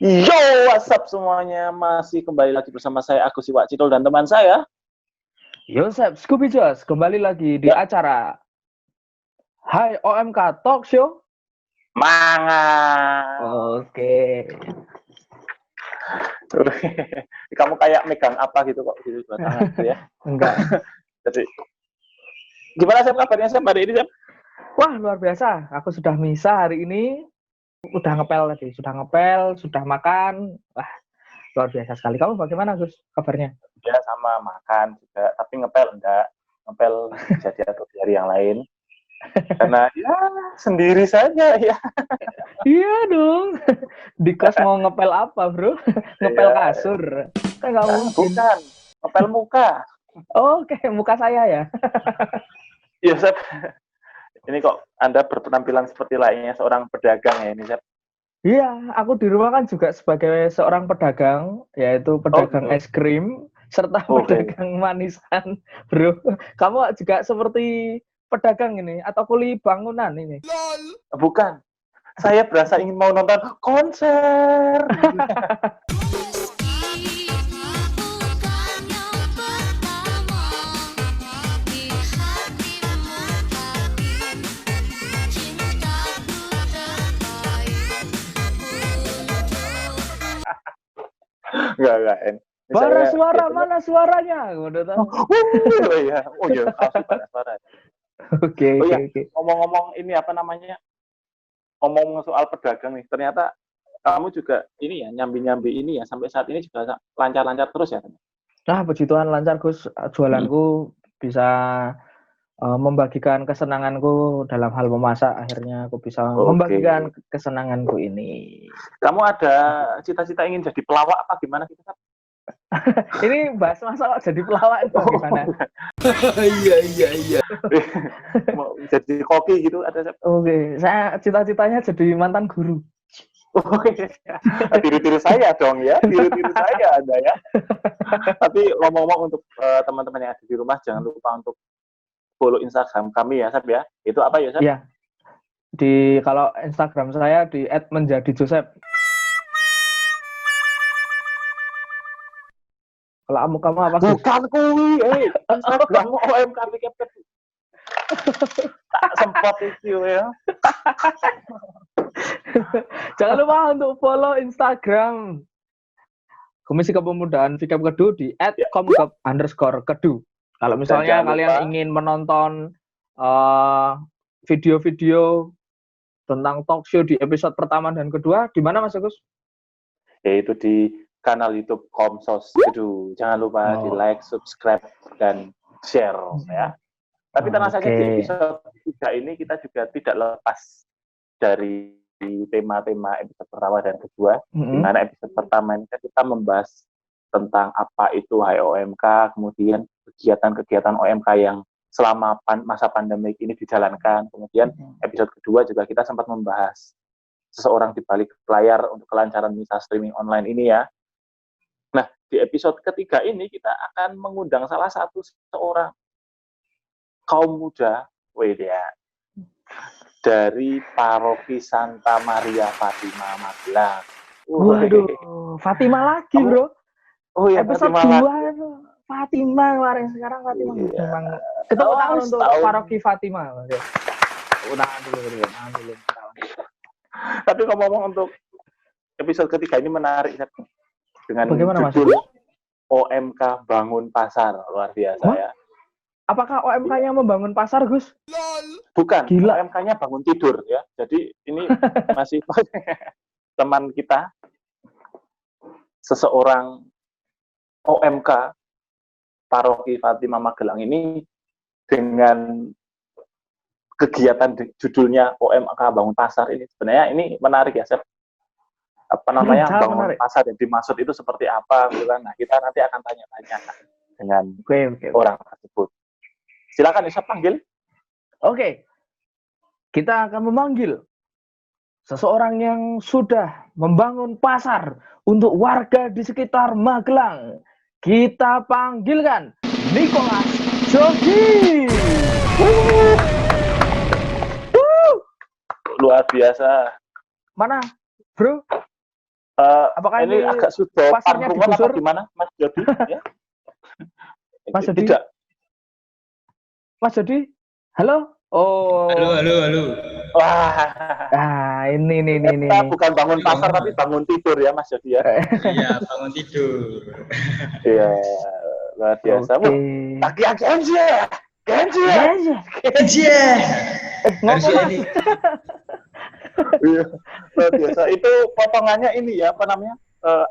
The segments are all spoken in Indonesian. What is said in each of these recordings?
Yo, what's up semuanya? Masih kembali lagi bersama saya Agus Iwak Citol dan teman saya Yosep Scooby Joss kembali lagi di acara Hai OMK Talk Show. Mangan. Oke. Kamu kayak megang apa gitu kok gitu dua tangan gitu ya? Enggak. Jadi gimana sih kabarnya Sam hari ini Sam? Wah, luar biasa. Aku sudah misa hari ini. Udah ngepel tadi, sudah makan. Wah, luar biasa sekali. Kamu bagaimana, Gus? Kabarnya? Ya sama makan juga, tapi ngepel enggak. Ngepel bisa diatur di hari yang lain. Karena ya sendiri saja ya. Iya dong. Di kos mau ngepel apa, Bro? Ngepel kasur. Kan nggak mungkin. Bukan, ngepel muka. Oke, muka saya ya. Iya, Sep. Ini kok Anda berpenampilan seperti layaknya seorang pedagang ya ini, Sep? Iya, aku di rumah kan juga sebagai seorang pedagang, yaitu pedagang es krim serta pedagang manisan, Bro. Kamu juga seperti pedagang ini atau kuli bangunan ini? Bukan. Saya berasa ingin mau nonton konser. Enggak. Suara mana suaranya? Udah tahu. Oh iya, ada suara. Oke. Ngomong-ngomong ini apa namanya? Ngomong soal pedagang nih, ternyata kamu juga ini ya, nyambi-nyambi ini ya, sampai saat ini juga lancar-lancar terus ya? Nah, puji Tuhan lancar, Gus. Jualanku bisa membagikan kesenanganku dalam hal memasak. Akhirnya aku bisa membagikan kesenanganku ini. Kamu ada cita-cita ingin jadi pelawak apa gimana gitu kan? Ini bahas masalah jadi pelawak itu gimana? Iya. Mau jadi koki gitu ada? Oke, saya cita-citanya jadi mantan guru. Tiru-tiru saya dong ya, tiru-tiru saya Anda ya. Tapi ngomong-ngomong untuk teman-teman yang ada di rumah, jangan lupa untuk follow Instagram kami ya, Sab ya. Itu apa ya, Sab? Iya. Kalau Instagram saya di @menjadijosep. Kalau kamu apa? Bukan kui, Instagrammu OMK Capcap. Tak sempat itu ya. Jangan lupa untuk follow Instagram Komisi Kepemudaan Fikap Kedu di @komkep_kedu. Kalau misalnya kalian ingin menonton video-video tentang talk show di episode pertama dan kedua, di mana Mas Agus? Yaitu di kanal YouTube Komsos Kedu. Jangan lupa di like, subscribe, dan share ya. Tapi tenang saja di episode 3 ini kita juga tidak lepas dari tema-tema episode pertama dan kedua. Di mana episode pertama ini kita membahas tentang apa itu HOMK, kemudian kegiatan-kegiatan OMK yang selama masa pandemi ini dijalankan. Kemudian episode kedua juga kita sempat membahas seseorang di balik layar untuk kelancaran misa streaming online ini ya. Nah, di episode ketiga ini kita akan mengundang salah satu seorang kaum muda, dari Paroki Santa Maria Fatima Magelang. Waduh, Fatima lagi, Bro. Oh ya, episode 2 itu Fatima kemarin, sekarang Fatima. Memang ketemu tangan untuk Paroki Fatima. Tahan dulu. Tapi ngomong untuk episode ketiga ini menarik dengan judul OMK Bangun Pasar, luar biasa ya. Apakah OMK-nya membangun pasar, Gus? Bukan, OMK-nya bangun tidur ya. Jadi ini masih teman kita, seseorang OMK Paroki Fatima Magelang ini dengan kegiatan judulnya OMK Bangun Pasar ini. Sebenarnya ini menarik ya, Sep. Apa namanya, bangun pasar yang dimaksud itu seperti apa gitu kan. Nah, kita nanti akan tanya-tanya dengan orang tersebut. Silakan bisa panggil. Oke. Kita akan memanggil seseorang yang sudah membangun pasar untuk warga di sekitar Magelang. Kita panggilkan Nicholas Jogi. Luar biasa. Mana, Bro? Apakah ini agak sudah pasarnya parungan digusur? apa gimana, Mas Jody? Ya? Mas Jody? Tidak. Mas Jody? Halo? Oh. Halo. Wah. Ini. Kita bukan bangun pasar tapi bangun tidur ya, Mas Jody ya. Iya, bangun tidur. Iya, luar biasa. Oke. Kaki Genji. Ngomong Mas. Iya, luar biasa. Itu potongannya ini ya, apa namanya?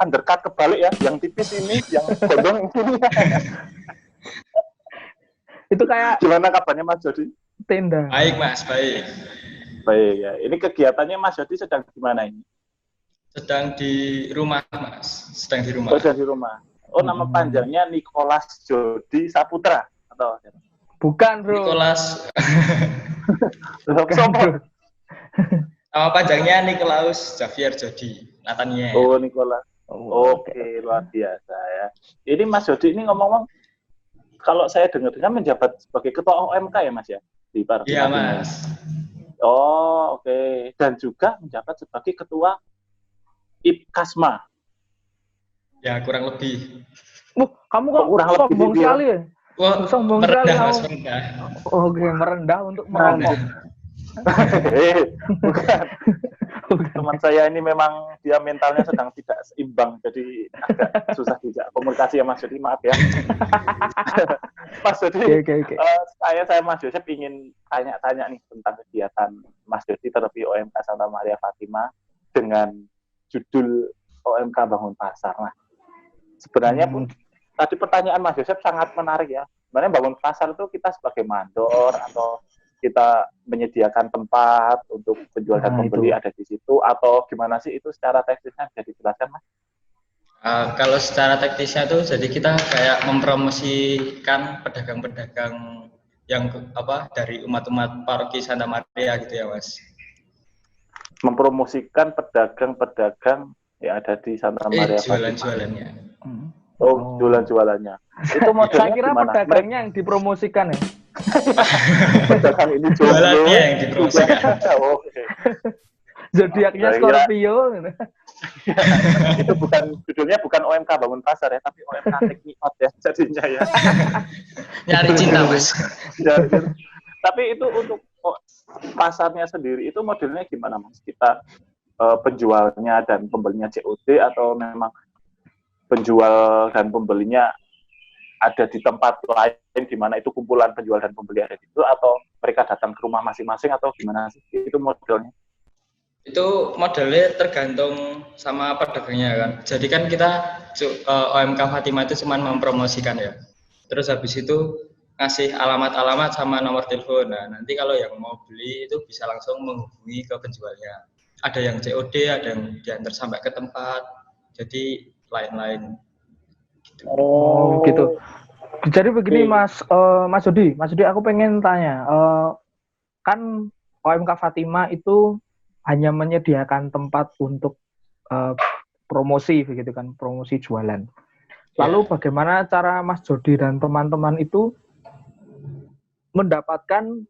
Undercut kebalik ya, yang tipis ini, yang gondong ini. Itu kayak Gimana kabarnya Mas Jody? tenda. Baik, Mas, baik. Baik ya. Ini kegiatannya Mas Jody sedang di mana ini? Sedang di rumah, Mas. Sedang di rumah. Oh, sedang di rumah. Oh, nama panjangnya Nicholas Jody Saputra atau? Bukan, Bro. Nicholas. Bukan, Bro. Nama panjangnya Nikolaus Xavier Jody Nathaniel. Oh, Nicholas. Oke, luar biasa ya. Ini Mas Jody ini ngomong-ngomong, kalau saya dengar-dengar menjabat sebagai ketua OMK ya Mas ya? Di Partai. Iya, Mas. Oh, oke. Dan juga menjabat sebagai ketua IPKASMA. Ya, kurang lebih. Kamu kok kurang lebih sombong dia. sekali ya? Wah, Sombong merendah, sekali Mas, kamu. merendah. Oke, merendah untuk merokok. Bukan. Teman saya ini memang dia mentalnya sedang tidak seimbang, jadi agak susah juga komunikasi ya Mas Jody, maaf ya. Mas Jody, Oke. saya Mas Joseph ingin tanya-tanya nih tentang kegiatan Mas Jody terlebih OMK Santa Maria Fatima dengan judul OMK Bangun Pasar. Nah, sebenarnya pun tadi pertanyaan Mas Joseph sangat menarik ya. Sebenarnya bangun pasar itu kita sebagai mandor atau kita menyediakan tempat untuk penjual dan pembeli ada di situ, atau gimana sih itu secara teknisnya bisa dijelaskan Mas? Kalau secara teknisnya tuh jadi kita kayak mempromosikan pedagang-pedagang yang dari umat-umat paroki Santa Maria gitu ya Mas. Mempromosikan pedagang-pedagang yang ada di Santa Maria. Jualan-jualannya. Oh, jualan-jualannya. Itu modelnya saya kira gimana? pedagangnya yang dipromosikan ya. Pedagang ini jualannya yang dipromosikan. Oke. Zodiaknya Scorpio. Itu judulnya bukan OMK Bangun Pasar ya, tapi OMK Take Me Out ya jadinya ya. Nyari cinta Mas. Tapi itu untuk pasarnya sendiri itu modelnya gimana Mas? Kita penjualnya dan pembelinya COD atau memang penjual dan pembelinya ada di tempat lain di mana itu kumpulan penjual dan pembeli ada di situ, atau mereka datang ke rumah masing-masing, atau gimana sih itu modelnya? Itu modelnya tergantung sama pedagangnya kan. Jadi kan kita OMK Fatima itu cuma mempromosikan ya. Terus habis itu ngasih alamat-alamat sama nomor telepon. Nah, nanti kalau yang mau beli itu bisa langsung menghubungi ke penjualnya. Ada yang COD, ada yang diantar sampai ke tempat. Jadi lain-lain. Oh, gitu. Jadi begini Mas Jody, aku pengen tanya, kan OMK Fatima itu hanya menyediakan tempat untuk promosi begitu kan, promosi jualan. Lalu bagaimana cara Mas Jody dan teman-teman itu mendapatkan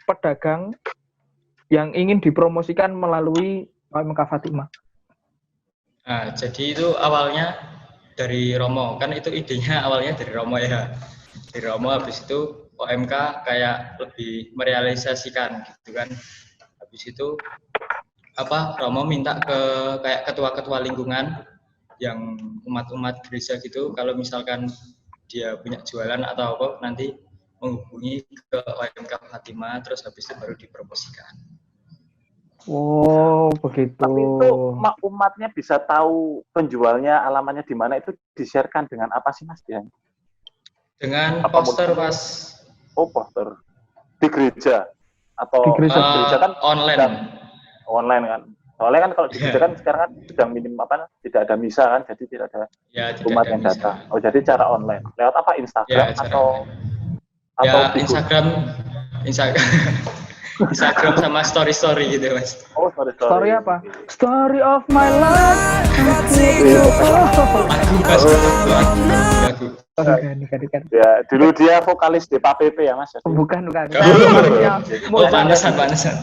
pedagang yang ingin dipromosikan melalui OMK Fatima? Nah, jadi itu awalnya dari Romo, kan itu idenya awalnya dari Romo ya. Dari Romo, habis itu OMK kayak lebih merealisasikan gitu kan. Habis itu Romo minta ke kayak ketua-ketua lingkungan yang umat-umat gereja gitu, kalau misalkan dia punya jualan atau apa, nanti menghubungi ke OMK Fatima, terus habis itu baru dipromosikan. Oh, begitu. Tapi itu umatnya bisa tahu penjualnya, alamatnya di mana, itu di-share-kan dengan apa sih Mas? Dengan poster Mas. Oh, poster. Di gereja? Atau di gereja kan online. Online kan. Soalnya kan kalau di gereja kan sekarang kan sedang minim tidak ada misa kan, jadi tidak ada umat yang datang. Oh, jadi cara online. Lewat apa? Instagram atau Instagram sama story gitu Mas. Oh, story. Story apa? Story of my life. Lagu. Bukan. Ya, dulu dia vokalis di PPP ya Mas. Bukan. Panesan.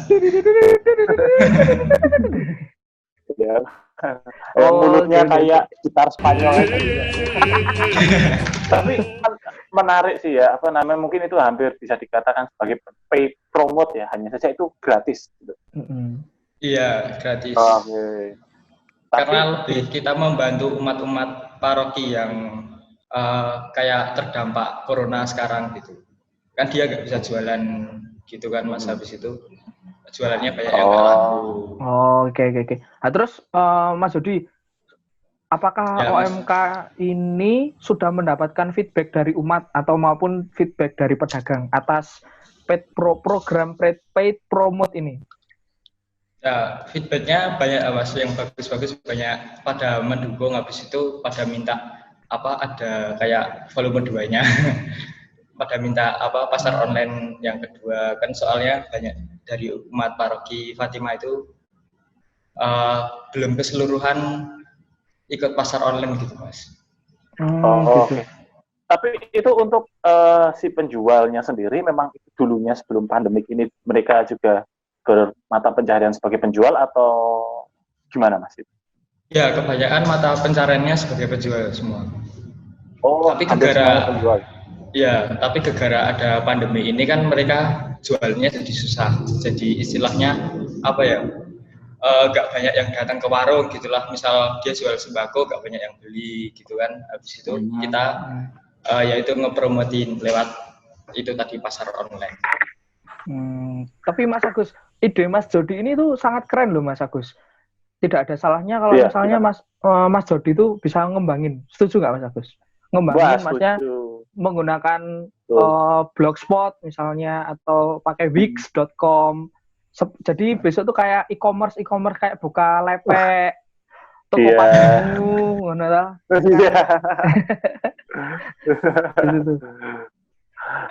Ya. Mulutnya oke, kayak oke. gitar Spanyol. Tapi kan menarik sih ya, apa namanya, mungkin itu hampir bisa dikatakan sebagai paid promote ya, hanya saja itu gratis gitu. Mm-mm. Iya, gratis. Oke. Karena Tapi lebih kita membantu umat-umat paroki yang kayak terdampak corona sekarang gitu. Kan dia nggak bisa jualan gitu kan Mas, habis itu jualannya banyak yang nggak laku. Oh, oke, oke, oke. Nah, terus Mas Jody, apakah Ya Mas. OMK ini sudah mendapatkan feedback dari umat atau maupun feedback dari pedagang atas program paid promote ini? Ya, feedbacknya banyak Mas, yang bagus-bagus banyak pada mendukung, habis itu pada minta ada kayak volume 2-nya. Pada minta pasar online yang kedua, kan soalnya banyak dari umat paroki Fatima itu belum keseluruhan ikut pasar online gitu Mas. Gitu. Oke. Tapi itu untuk si penjualnya sendiri memang dulunya sebelum pandemik ini mereka juga bermata pencaharian sebagai penjual atau gimana Mas? Ya, kebanyakan mata pencariannya sebagai penjual semua. Oh, Tapi hampir semuanya penjual. tapi gara ada pandemi ini kan mereka jualnya jadi susah. Jadi istilahnya nggak banyak yang datang ke warung gitulah. Misal dia jual sembako, nggak banyak yang beli gitu kan. Habis itu kita yaitu ngepromotin lewat itu tadi pasar online. Tapi Mas Agus, ide Mas Jody ini tuh sangat keren loh Mas Agus. Tidak ada salahnya kalau misalnya Mas Jody itu bisa ngembangin. Setuju nggak Mas Agus? Ngembangin maksudnya menggunakan blogspot misalnya atau pakai wix.com. Jadi besok tuh kayak e-commerce kayak buka lepek, toko paku, ngono ta.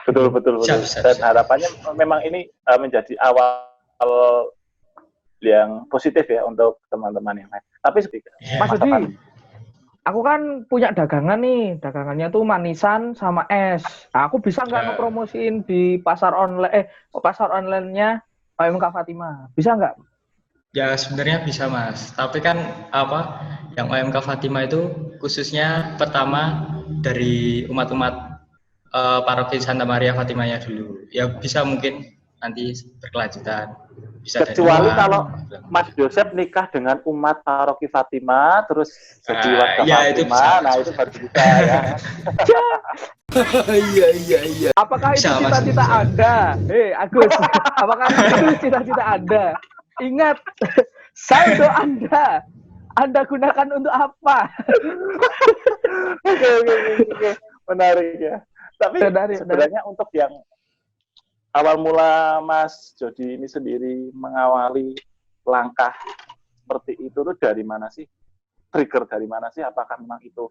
Betul. Dan harapannya memang ini menjadi awal yang positif ya untuk teman-teman yang lain. Tapi Mas Jody, aku kan punya dagangan nih, dagangannya tuh manisan sama es. Nah, aku bisa nggak ngepromosiin di pasar online-nya OMK Fatima? Bisa nggak? Ya sebenarnya bisa Mas, tapi kan yang OMK Fatima itu khususnya pertama dari umat-umat paroki Santa Maria Fatimanya dulu. Ya bisa mungkin nanti berkelanjutan. Bisa kecuali kalau Mas Joseph nikah dengan umat paroki Fatima terus jadi warga Fatima, nah itu baru bisa ya. Iya. Apakah itu cita-cita Anda? Agus, apakah itu cita-cita Anda? Ingat, saldo Anda gunakan untuk apa? Oke. Menarik ya. Tapi sebenarnya untuk yang awal mula Mas Jody ini sendiri mengawali langkah seperti itu tuh dari mana sih? Trigger dari mana sih? Apakah memang itu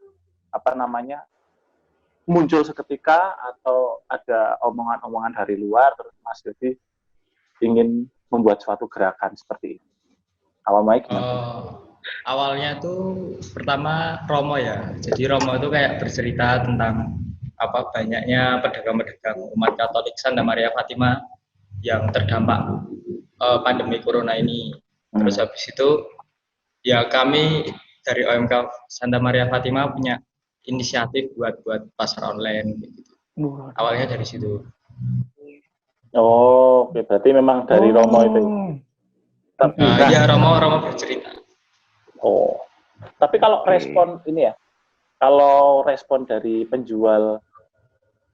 muncul seketika atau ada omongan-omongan dari luar terus Mas Jody ingin membuat suatu gerakan seperti itu? Awalnya gimana? Awalnya tuh pertama Romo ya. Jadi Romo itu kayak bercerita tentang banyaknya pedagang-pedagang umat Katolik Santa Maria Fatima yang terdampak pandemi corona ini. Terus habis itu ya kami dari OMK Santa Maria Fatima punya inisiatif buat pasar online gitu. Awalnya dari situ. Oh, oke. Berarti memang dari Romo itu. Ya Romo bercerita. Oh. Tapi kalau respon ini ya, kalau respon dari penjual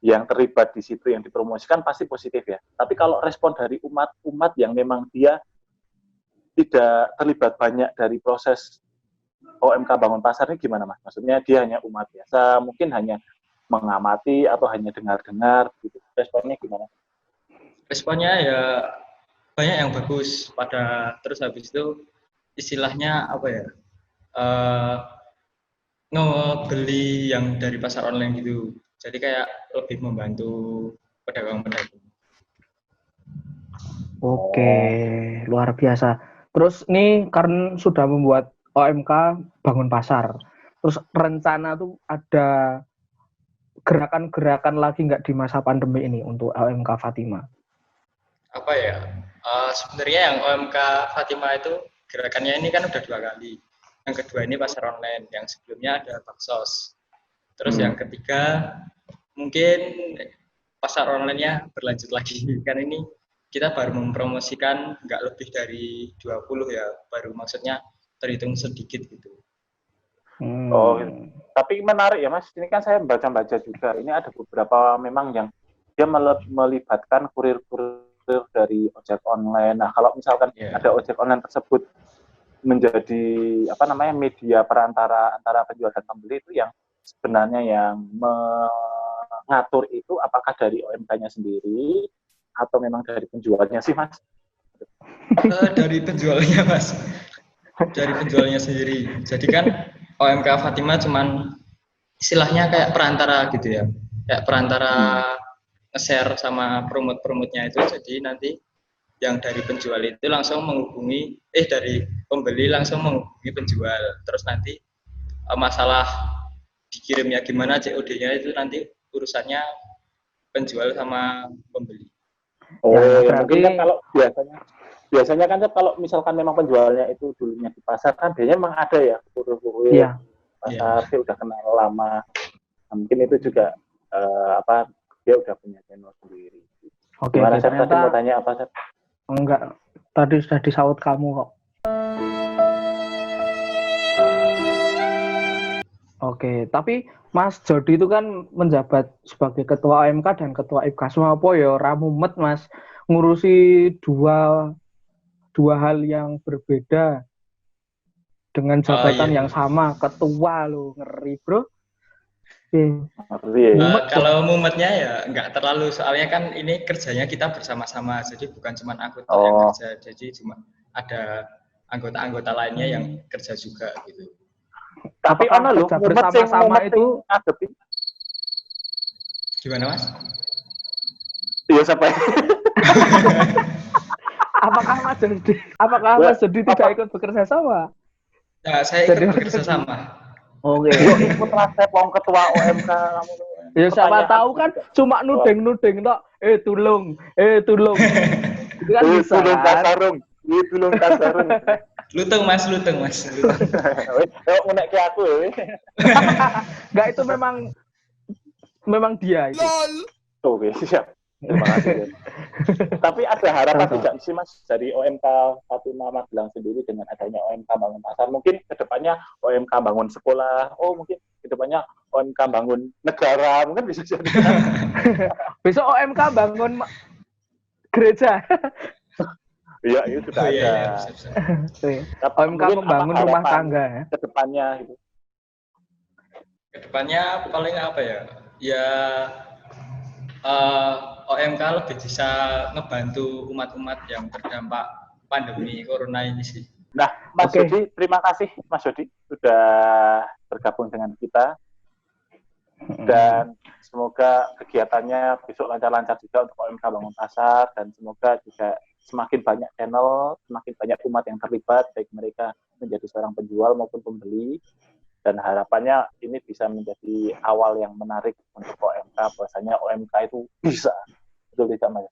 yang terlibat di situ yang dipromosikan pasti positif ya. Tapi kalau respon dari umat yang memang dia tidak terlibat banyak dari proses OMK bangun pasar ini gimana Mas? Maksudnya dia hanya umat biasa, mungkin hanya mengamati atau hanya dengar-dengar gitu. Responnya gimana? Responnya ya banyak yang bagus terus habis itu istilahnya ngebeli yang dari pasar online gitu. Jadi kayak lebih membantu pedagang-pedagang. Oke, luar biasa. Terus nih karena sudah membuat OMK bangun pasar, terus rencana tuh ada gerakan-gerakan lagi nggak di masa pandemi ini untuk OMK Fatima? Sebenarnya yang OMK Fatima itu gerakannya ini kan udah 2 kali. yang kedua ini pasar online, yang sebelumnya ada Baksos. Terus yang ketiga mungkin pasar online-nya berlanjut lagi, kan ini kita baru mempromosikan nggak lebih dari 20 ya, baru maksudnya terhitung sedikit gitu. Oh, tapi menarik ya Mas, ini kan saya baca-baca juga, ini ada beberapa memang yang dia melibatkan kurir-kurir dari ojek online. Nah, kalau misalkan ada ojek online tersebut menjadi media perantara antara penjual dan pembeli, itu yang sebenarnya yang mengatur itu apakah dari OMK-nya sendiri atau memang dari penjualnya sih Mas? Dari penjualnya Mas, dari penjualnya sendiri. Jadi kan OMK Fatima cuman istilahnya kayak perantara gitu ya, kayak perantara nge-share sama promote-promotnya itu. Jadi nanti yang dari penjual itu langsung menghubungi, dari pembeli langsung menghubungi penjual. Terus nanti masalah dikirimnya gimana, COD-nya itu nanti urusannya penjual sama pembeli. Oh, ya mungkin kan kalau biasanya kan kalau misalkan memang penjualnya itu dulunya di pasar kan biasanya memang ada ya kurir-kurir pasar dia udah kenal lama. Nah, mungkin itu juga dia udah punya channel sendiri. Oke, gimana saya tadi mau tanya apa Seth? Enggak, tadi sudah disaut kamu kok. Oke, tapi Mas Jody itu kan menjabat sebagai ketua OMK dan ketua IPKAS. Apa ya ramumet Mas ngurusi dua hal yang berbeda dengan jabatan yang sama, ketua lo, ngeri bro. Kalau mumetnya ya nggak terlalu, soalnya kan ini kerjanya kita bersama-sama, jadi bukan cuma aku yang kerja, jadi cuma ada anggota-anggota lainnya yang kerja juga gitu. Tapi kerja bersama-sama itu gimana Mas? Iya siapa? Apakah Mas Jody tidak ikut bekerja sama? Nah, saya ikut bekerja sama. Oke. Ikut rasep ketua OMK kamu. Ya siapa tahu kan cuma nudeng-nudeng tok. Tulung. Itu kan bisa. Tulung kasarung. Lutung mas. Ngenek ke aku ya. Enggak, itu memang dia itu. Oke, siap. Terima kasih. Tapi ada harapan tidak sih Mas dari OMK Fatima Magelang sendiri dengan adanya OMK bangun pasar? Mungkin kedepannya OMK bangun sekolah, mungkin kedepannya OMK bangun negara, mungkin bisa jadi. Besok OMK bangun gereja. Iya, itu sudah ada. Iya. OMK membangun rumah tangga ya. Kedepannya gitu. Kedepannya paling apa ya? Ya OMK lebih bisa ngebantu umat-umat yang terdampak pandemi corona ini sih. Nah, Mas Jody, terima kasih Mas Jody sudah bergabung dengan kita. Dan semoga kegiatannya besok lancar-lancar juga untuk OMK Bangun Pasar, dan semoga juga semakin banyak channel, semakin banyak umat yang terlibat, baik mereka menjadi seorang penjual maupun pembeli. Dan harapannya ini bisa menjadi awal yang menarik untuk OMK, bahwasanya OMK itu bisa. Betul tidak Mas?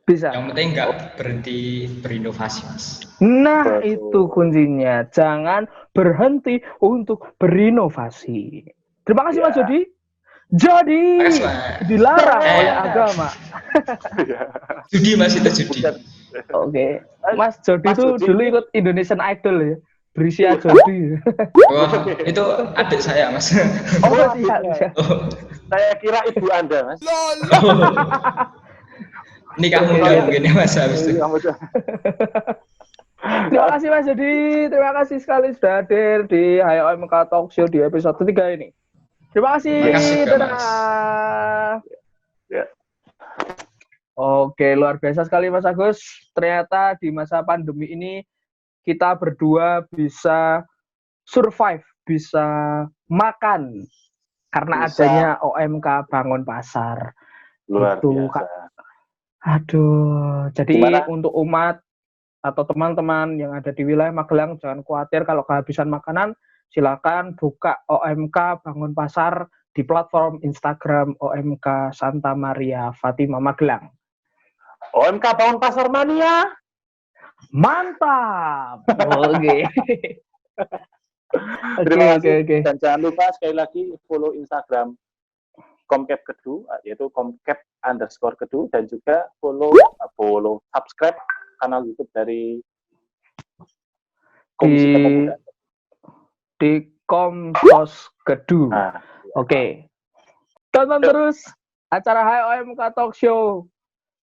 Bisa. Yang penting nggak berhenti berinovasi Mas. Nah, itu kuncinya. Jangan berhenti untuk berinovasi. Terima kasih Mas Jody. Jadi dilarang oleh agama. Judi Mas, itu judi. Oke. Mas Jody itu dulu ikut Indonesian Idol ya. Berisia Jody. Wah, itu adik saya Mas. Siap. Saya kira ibu Anda Mas. Nikah muda mungkin ya Mas habis itu. Terima kasih Mas Jody. Terima kasih sekali sudah hadir di Hayo OMK Talk Show di episode 3 ini. Terima kasih. Dadah. Ya. Oke, luar biasa sekali Mas Agus. Ternyata di masa pandemi ini kita berdua bisa survive, bisa makan karena adanya OMK Bangun Pasar. Luar biasa. Aduh, jadi untuk umat atau teman-teman yang ada di wilayah Magelang jangan khawatir kalau kehabisan makanan, silakan buka OMK Bangun Pasar di platform Instagram OMK Santa Maria Fatima Magelang. OMK Bangun Pasar Mania. Mantap. Oke. Terima kasih. Oke. Dan jangan lupa sekali lagi follow Instagram Komcap Kedu, yaitu Komcap_Kedu, dan juga follow subscribe kanal YouTube dari Komisi Kepemudaan. Di Komsos Kedu. Nah, Oke. Tonton terus acara HOMK Talk Show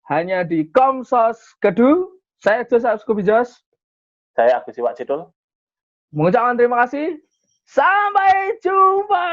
hanya di Komsos Kedu. Saya Joseph Skubijos. Saya Agus Iwak Cidul. Mengucapkan terima kasih. Sampai jumpa.